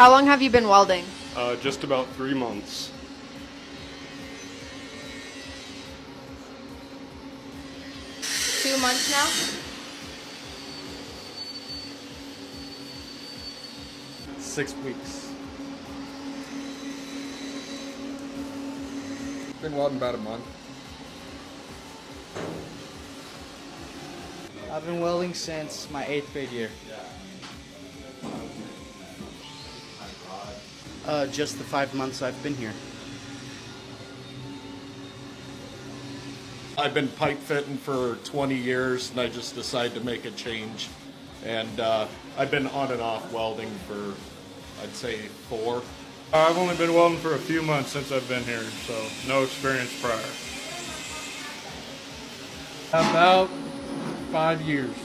How long have you been welding? Just about 3 months. Two months now? 6 weeks. Been welding about a month. I've been welding since my 8th grade year. Just the 5 months I've been here. I've been pipe fitting for 20 years and I just decided to make a change. And I've been on and off welding for, I'd say, 4. I've only been welding for a few months since I've been here, so no experience prior. About 5 years.